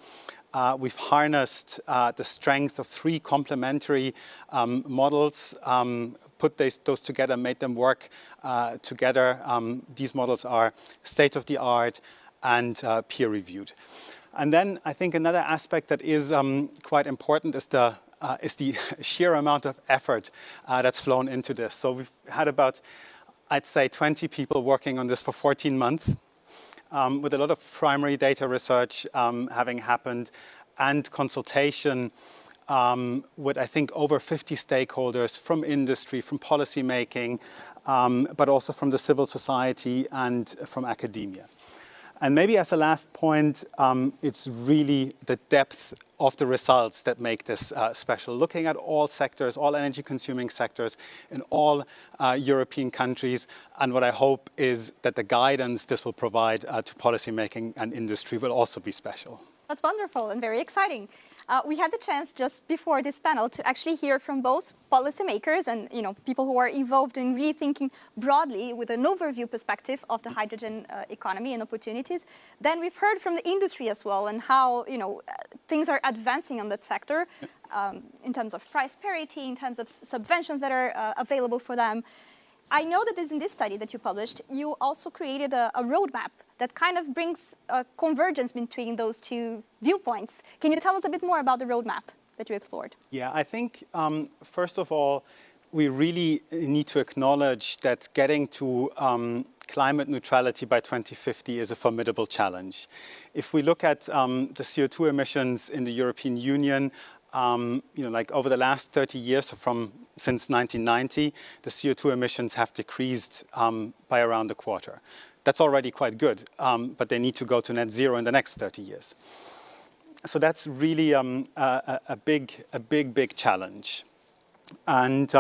we've harnessed the strength of 3 complementary models, put those together, made them work together. These models are state-of-the-art and peer-reviewed. And then I think another aspect that is quite important is the sheer amount of effort that's flown into this. So we've had about, I'd say, 20 people working on this for 14 months, with a lot of primary data research having happened and consultation with, I think, over 50 stakeholders from industry, from policymaking, but also from the civil society and from academia. And maybe as a last point, it's really the depth of the results that make this special. Looking at all sectors, all energy consuming sectors in all European countries. And what I hope is that the guidance this will provide to policymaking and industry will also be special. That's wonderful and very exciting. We had the chance just before this panel to actually hear from both policymakers and people who are involved in really thinking broadly with an overview perspective of the hydrogen economy and opportunities. Then we've heard from the industry as well and how things are advancing on that sector in terms of price parity, in terms of subventions that are available for them. I know that in this study that you published, you also created a roadmap that kind of brings a convergence between those two viewpoints. Can you tell us a bit more about the roadmap that you explored? Yeah, I think, first of all, we really need to acknowledge that getting to climate neutrality by 2050 is a formidable challenge. If we look at the CO2 emissions in the European Union, like over the last 30 years, since 1990, the CO2 emissions have decreased by around a quarter. That's already quite good, but they need to go to net zero in the next 30 years. So that's really a big challenge. And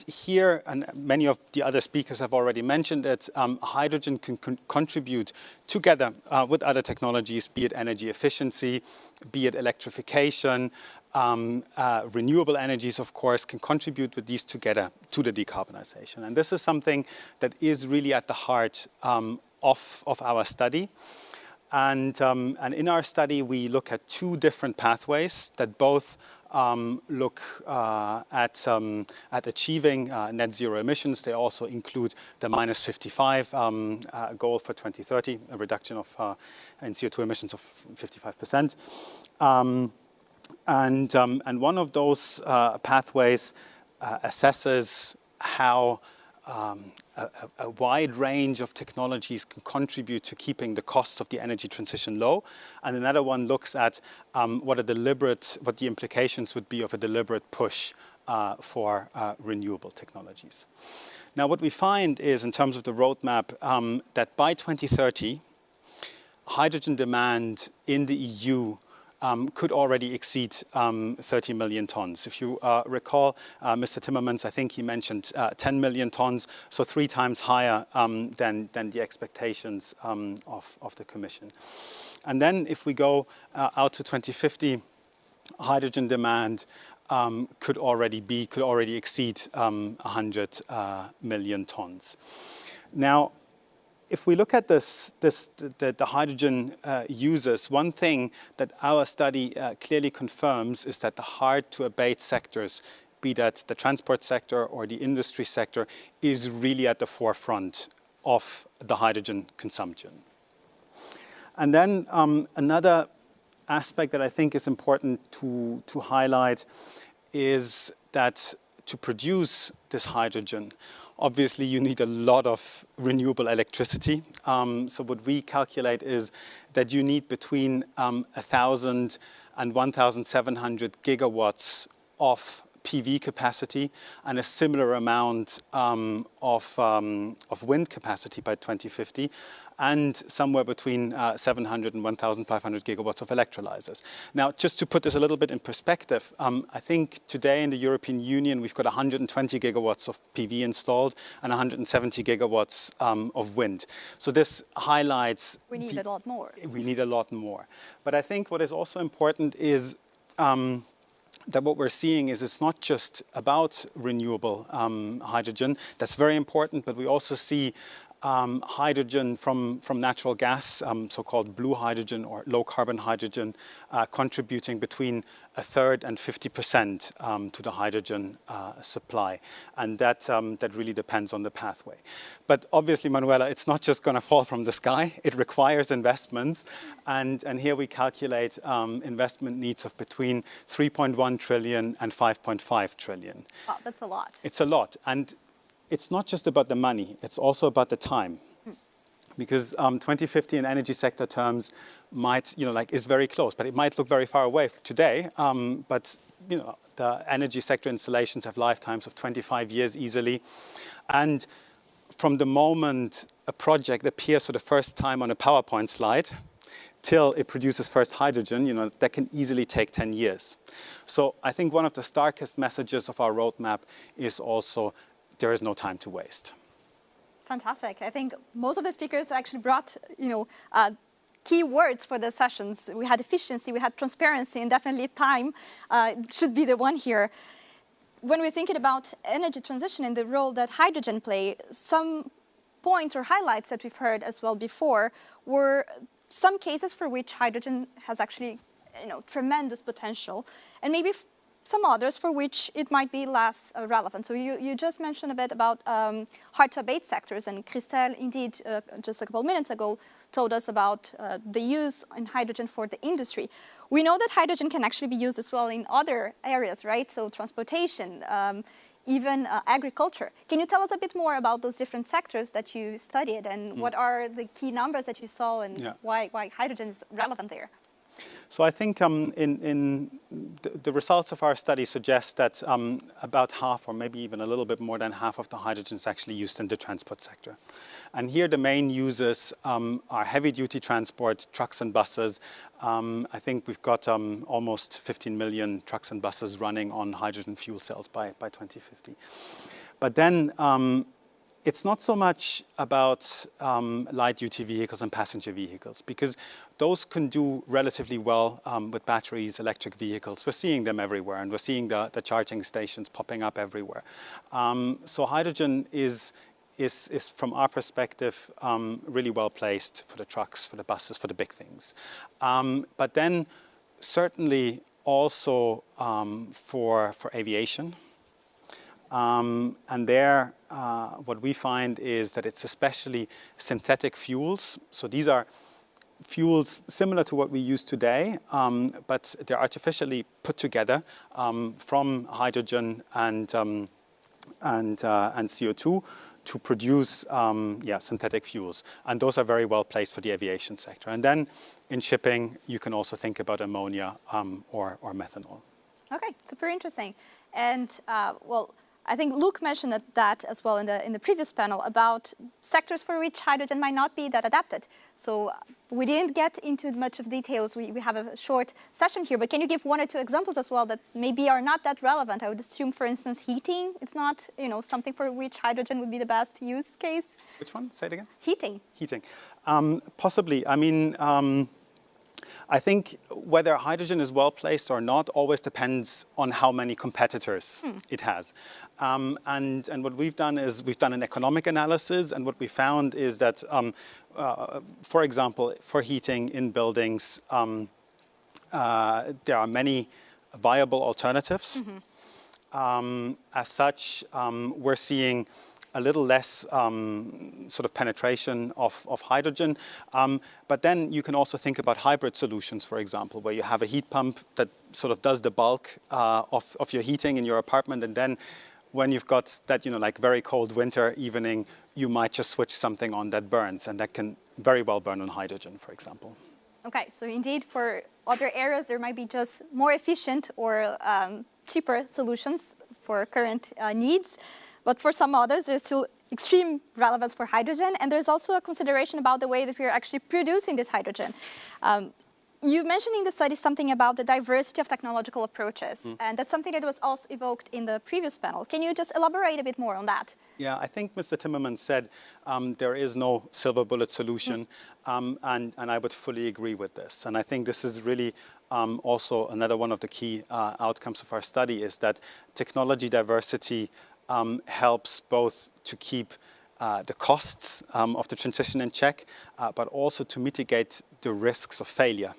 here, and many of the other speakers have already mentioned it, hydrogen can contribute together with other technologies, be it energy efficiency, be it electrification, renewable energies, of course, can contribute with these together to the decarbonization. And this is something that is really at the heart of our study. And in our study, we look at 2 different pathways that both look at achieving net zero emissions. They also include the -55 goal for 2030, a reduction of in CO2 emissions of 55%. And one of those pathways assesses how a wide range of technologies can contribute to keeping the costs of the energy transition low. And another one looks at what the implications would be of a deliberate push for renewable technologies. Now, what we find is, in terms of the roadmap, that by 2030, hydrogen demand in the EU could already exceed 30 million tons. If you recall, Mr. Timmermans, I think he mentioned 10 million tons, so 3 times higher than the expectations of the Commission. And then if we go out to 2050, hydrogen demand could already exceed 100 million tons. Now, if we look at the hydrogen users, one thing that our study clearly confirms is that the hard-to-abate sectors, be that the transport sector or the industry sector, is really at the forefront of the hydrogen consumption. And then another aspect that I think is important to highlight is that to produce this hydrogen, obviously you need a lot of renewable electricity. So what we calculate is that you need between 1,000 and 1,700 gigawatts of PV capacity and a similar amount of wind capacity by 2050, and somewhere between 700 and 1,500 gigawatts of electrolyzers. Now, just to put this a little bit in perspective, I think today in the European Union, we've got 120 gigawatts of PV installed and 170 gigawatts of wind. So this highlights... We need a lot more. We need a lot more. But I think what is also important is that what we're seeing is it's not just about renewable hydrogen. That's very important, but we also see hydrogen from natural gas, so-called blue hydrogen or low carbon hydrogen, contributing between 1/3 and 50% to the hydrogen supply. And that really depends on the pathway. But obviously, Manuella, it's not just going to fall from the sky. It requires investments. And here we calculate investment needs of between 3.1 trillion and 5.5 trillion. Wow, that's a lot. It's a lot. And it's not just about the money, it's also about the time. Because 2050 in energy sector terms might, is very close, but it might look very far away today. But, the energy sector installations have lifetimes of 25 years easily. And from the moment a project appears for the first time on a PowerPoint slide, till it produces first hydrogen, that can easily take 10 years. So I think one of the starkest messages of our roadmap is also there is no time to waste. Fantastic. I think most of the speakers actually brought, key words for the sessions. We had efficiency, we had transparency, and definitely time should be the one here. When we're thinking about energy transition and the role that hydrogen play, some points or highlights that we've heard as well before were some cases for which hydrogen has actually, tremendous potential, and maybe some others for which it might be less relevant. So you just mentioned a bit about hard-to-abate sectors, and Christelle, indeed, just a couple of minutes ago, told us about the use in hydrogen for the industry. We know that hydrogen can actually be used as well in other areas, right? So transportation, even agriculture. Can you tell us a bit more about those different sectors that you studied, and what are the key numbers that you saw, and why hydrogen is relevant there? So I think in the results of our study suggest that about half, or maybe even a little bit more than half, of the hydrogen is actually used in the transport sector. And here the main users are heavy-duty transport, trucks and buses. I think we've got almost 15 million trucks and buses running on hydrogen fuel cells by 2050. But then it's not so much about light-duty vehicles and passenger vehicles, because those can do relatively well with batteries, electric vehicles. We're seeing them everywhere, and we're seeing the charging stations popping up everywhere. So hydrogen is from our perspective, really well placed for the trucks, for the buses, for the big things. But then certainly also for aviation. And there, what we find is that it's especially synthetic fuels. So these are fuels similar to what we use today, but they're artificially put together from hydrogen and CO2 to produce synthetic fuels. And those are very well placed for the aviation sector. And then in shipping, you can also think about ammonia or methanol. Okay, super interesting. And well, I think Luc mentioned that as well in the previous panel about sectors for which hydrogen might not be that adapted. So we didn't get into much of details. We have a short session here, but can you give one or two examples as well that maybe are not that relevant? I would assume, for instance, heating. It's not, something for which hydrogen would be the best use case. Which one? Say it again. Heating. Heating. Possibly. I mean, I think whether hydrogen is well placed or not always depends on how many competitors it has. And what we've done is we've done an economic analysis, and what we found is that, for example, for heating in buildings, there are many viable alternatives. As such, we're seeing a little less sort of penetration of hydrogen. But then you can also think about hybrid solutions, for example, where you have a heat pump that sort of does the bulk of your heating in your apartment, and then when you've got that, like very cold winter evening, you might just switch something on that burns, and that can very well burn on hydrogen, for example. Okay, so indeed for other areas there might be just more efficient or cheaper solutions for current needs, but for some others there's still extreme relevance for hydrogen, and there's also a consideration about the way that we're actually producing this hydrogen. You mentioned in the study something about the diversity of technological approaches, and that's something that was also evoked in the previous panel. Can you just elaborate a bit more on that? Yeah, I think Mr. Timmermans said there is no silver bullet solution, and I would fully agree with this. And I think this is really also another one of the key outcomes of our study, is that technology diversity helps both to keep the costs of the transition in check, but also to mitigate the risks of failure.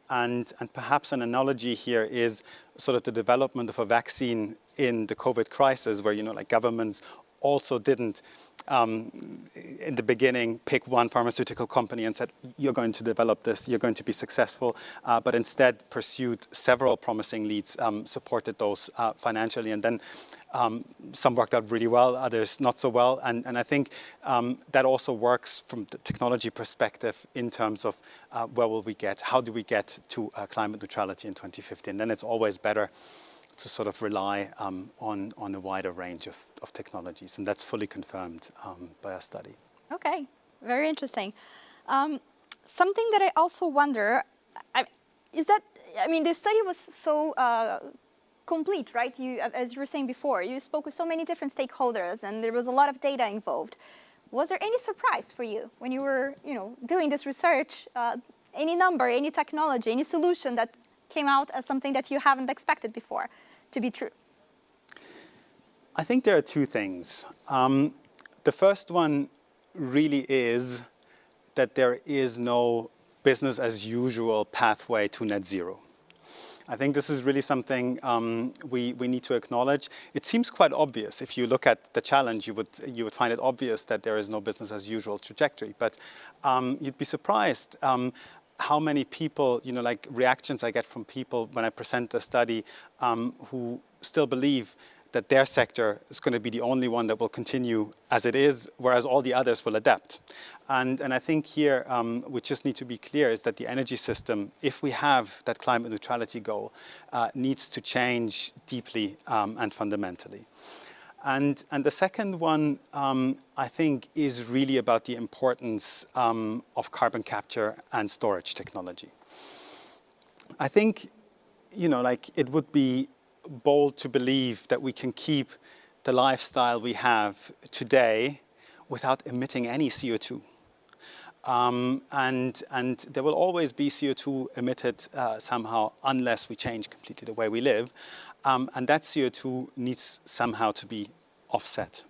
And perhaps an analogy here is sort of the development of a vaccine in the COVID crisis, where, like governments also didn't, in the beginning, pick one pharmaceutical company and said, you're going to develop this, you're going to be successful, but instead pursued several promising leads, supported those financially, and then some worked out really well, others not so well. And I think that also works from the technology perspective in terms of where will we get, how do we get to climate neutrality in 2050? And then it's always better to sort of rely on a wider range of technologies. And that's fully confirmed by our study. Okay, very interesting. Something that I also wonder is that, the study was so complete, right? As you were saying before, you spoke with so many different stakeholders and there was a lot of data involved. Was there any surprise for you when you were, doing this research? Any number, any technology, any solution that came out as something that you haven't expected before to be true? I think there are two things. The first one really is that there is no business as usual pathway to net zero. I think this is really something we need to acknowledge. It seems quite obvious. If you look at the challenge, you would find it obvious that there is no business as usual trajectory. But you'd be surprised how many people, like reactions I get from people when I present the study who still believe that their sector is going to be the only one that will continue as it is, whereas all the others will adapt. And I think here we just need to be clear is that the energy system, if we have that climate neutrality goal, needs to change deeply and fundamentally. And the second one, I think, is really about the importance of carbon capture and storage technology. I think, it would be bold to believe that we can keep the lifestyle we have today without emitting any CO2. And there will always be CO2 emitted somehow unless we change completely the way we live. And that CO2 needs somehow to be offset.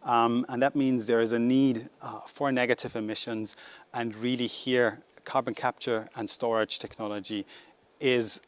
And that means there is a need for negative emissions, and really here carbon capture and storage technology is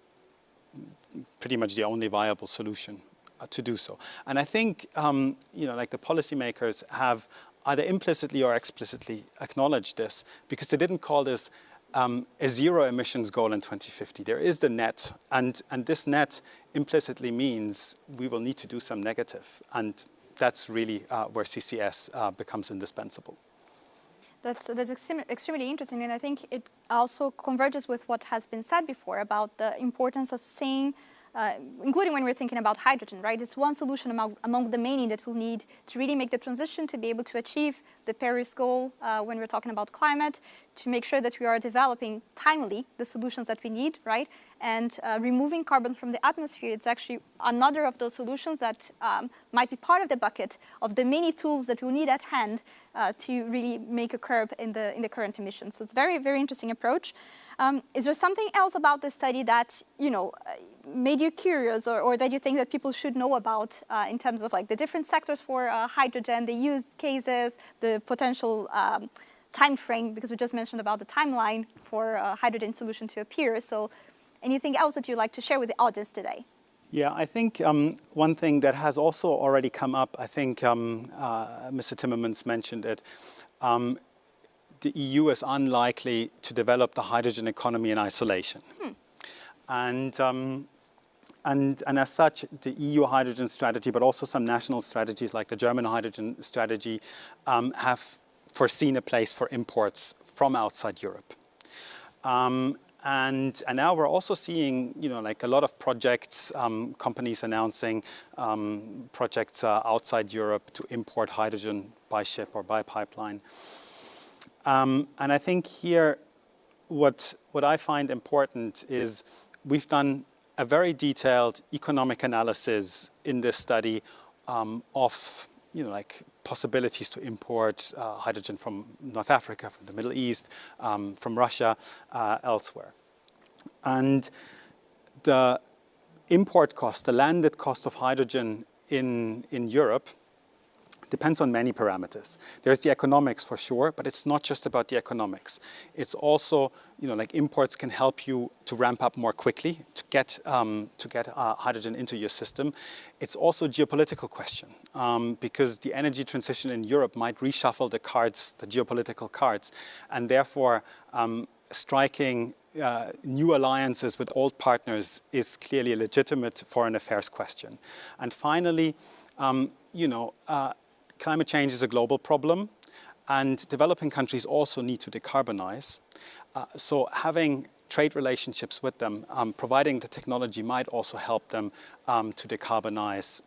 pretty much the only viable solution to do so. And I think, like the policymakers have either implicitly or explicitly acknowledged this, because they didn't call this a zero emissions goal in 2050. There is the net, and this net implicitly means we will need to do some negative. And that's really where CCS becomes indispensable. That's extremely interesting, and I think it also converges with what has been said before about the importance of seeing, including when we're thinking about hydrogen, right? It's one solution among the many that we'll need to really make the transition to be able to achieve the Paris goal when we're talking about climate, to make sure that we are developing timely the solutions that we need, right? And removing carbon from the atmosphere, it's actually another of those solutions that might be part of the bucket of the many tools that we'll need at hand to really make a curb in the current emissions. So it's a very, very interesting approach. Is there something else about the study that, made you curious, or that you think that people should know about in terms of like the different sectors for hydrogen, the use cases, the potential time frame, because we just mentioned about the timeline for a hydrogen solution to appear. So anything else that you'd like to share with the audience today? Yeah, I think one thing that has also already come up, I think Mr. Timmermans mentioned it, the EU is unlikely to develop the hydrogen economy in isolation. And And as such, the EU hydrogen strategy, but also some national strategies like the German hydrogen strategy, have foreseen a place for imports from outside Europe. And now we're also seeing, like a lot of projects, companies announcing projects outside Europe to import hydrogen by ship or by pipeline. And I think here, what I find important is we've done a very detailed economic analysis in this study of, like possibilities to import hydrogen from North Africa, from the Middle East, from Russia, elsewhere. And the import cost, the landed cost of hydrogen in Europe depends on many parameters. There's the economics for sure, but it's not just about the economics. It's also, like imports can help you to ramp up more quickly, to get hydrogen into your system. It's also a geopolitical question, because the energy transition in Europe might reshuffle the cards, the geopolitical cards, and therefore striking new alliances with old partners is clearly a legitimate foreign affairs question. And finally, climate change is a global problem, and developing countries also need to decarbonize. So having trade relationships with them, providing the technology might also help them to decarbonize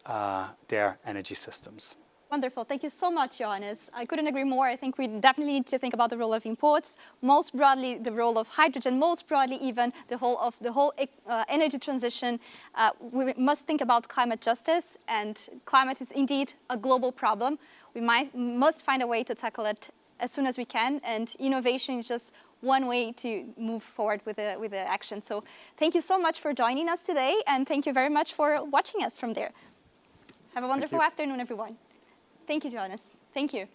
their energy systems. Wonderful. Thank you so much, Johannes. I couldn't agree more. I think we definitely need to think about the role of imports, most broadly the role of hydrogen, most broadly even the whole energy transition. We must think about climate justice, and climate is indeed a global problem. We must find a way to tackle it as soon as we can, and innovation is just one way to move forward with the action. So thank you so much for joining us today, and thank you very much for watching us from there. Have a wonderful afternoon, everyone. Thank you, Johannes. Thank you.